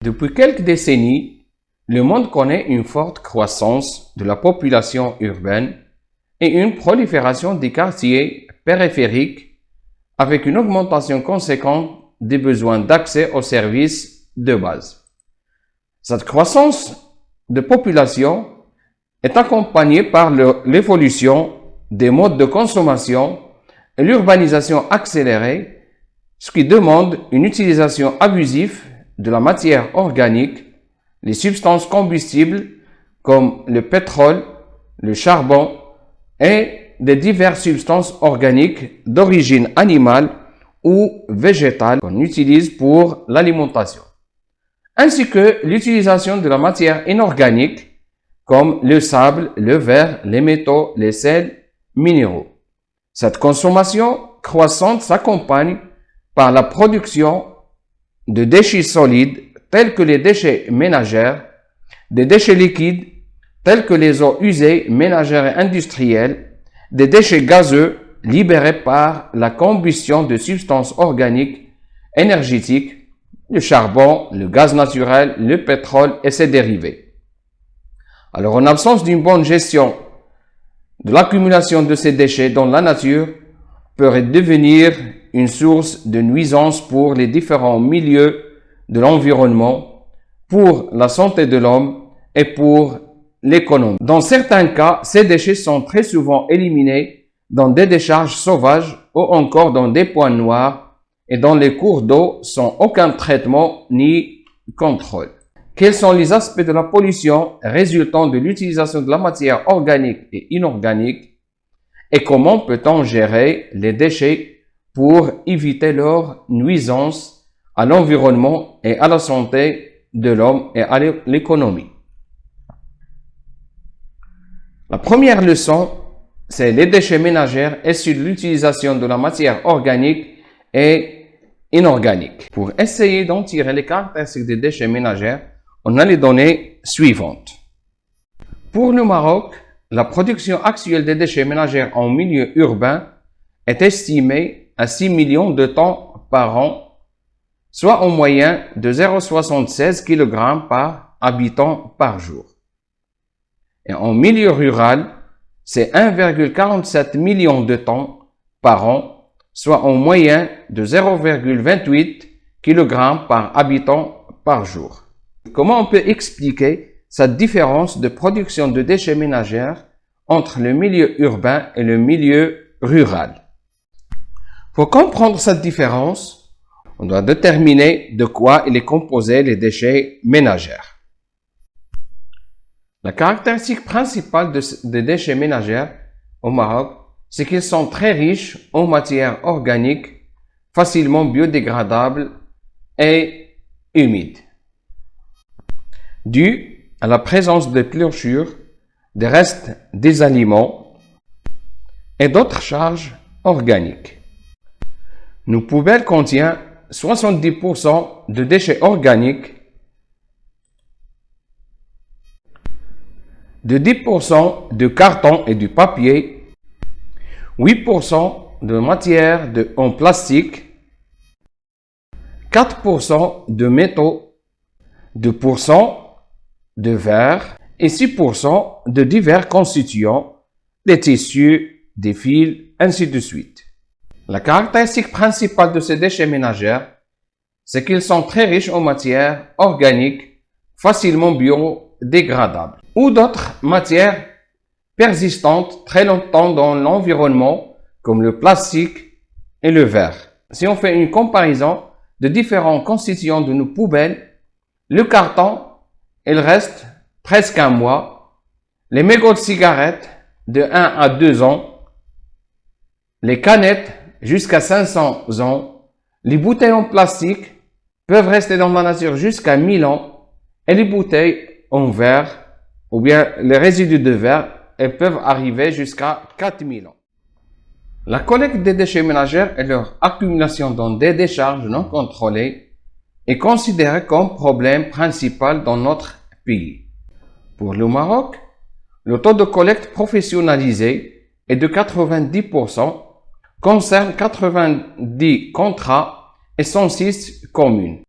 Depuis quelques décennies, le monde connaît une forte croissance de la population urbaine et une prolifération des quartiers périphériques avec une augmentation conséquente des besoins d'accès aux services de base. Cette croissance de population est accompagnée par l'évolution des modes de consommation et l'urbanisation accélérée, ce qui demande une utilisation abusive de la matière organique, les substances combustibles comme le pétrole, le charbon et des diverses substances organiques d'origine animale ou végétale qu'on utilise pour l'alimentation, ainsi que l'utilisation de la matière inorganique comme le sable, le verre, les métaux, les sels minéraux. Cette consommation croissante s'accompagne par la production de déchets solides tels que les déchets ménagers, des déchets liquides tels que les eaux usées ménagères et industrielles, des déchets gazeux libérés par la combustion de substances organiques énergétiques, le charbon, le gaz naturel, le pétrole et ses dérivés. Alors, en absence d'une bonne gestion de l'accumulation de ces déchets dans la nature, peut devenir une source de nuisance pour les différents milieux de l'environnement, pour la santé de l'homme et pour l'économie. Dans certains cas, ces déchets sont très souvent éliminés dans des décharges sauvages ou encore dans des points noirs et dans les cours d'eau sans aucun traitement ni contrôle. Quels sont les aspects de la pollution résultant de l'utilisation de la matière organique et inorganique et comment peut-on gérer les déchets pour éviter leur nuisance à l'environnement et à la santé de l'homme et à l'économie? La première leçon, c'est les déchets ménagers et sur l'utilisation de la matière organique et inorganique. Pour essayer d'en tirer les caractéristiques des déchets ménagers, on a les données suivantes. Pour le Maroc, la production actuelle des déchets ménagers en milieu urbain est estimée à 6 millions de tonnes par an, soit en moyenne de 0,76 kg par habitant par jour. Et en milieu rural, c'est 1,47 million de tonnes par an, soit en moyenne de 0,28 kg par habitant par jour. Comment on peut expliquer cette différence de production de déchets ménagers entre le milieu urbain et le milieu rural? Pour comprendre cette différence, on doit déterminer de quoi il est composé les déchets ménagers. La caractéristique principale des déchets ménagers au Maroc, c'est qu'ils sont très riches en matières organiques, facilement biodégradables et humides, dû à la présence de pliochures, des restes des aliments et d'autres charges organiques. Nos poubelles contiennent 70% de déchets organiques, de 10% de carton et du papier, 8% de matière en plastique, 4% de métaux, 2% de verre et 6% de divers constituants, des tissus, des fils, ainsi de suite. La caractéristique principale de ces déchets ménagers, c'est qu'ils sont très riches en matières organiques, facilement biodégradables, ou d'autres matières persistantes très longtemps dans l'environnement, comme le plastique et le verre. Si on fait une comparaison de différents constituants de nos poubelles, le carton, il reste presque un mois, les mégots de cigarettes de 1 à 2 ans, les canettes jusqu'à 500 ans, les bouteilles en plastique peuvent rester dans la nature jusqu'à 1000 ans et les bouteilles en verre ou bien les résidus de verre elles peuvent arriver jusqu'à 4000 ans. La collecte des déchets ménagers et leur accumulation dans des décharges non contrôlées est considérée comme problème principal dans notre pays. Pour le Maroc, le taux de collecte professionnalisé est de 90%, concerne 90 contrats et 106 communes.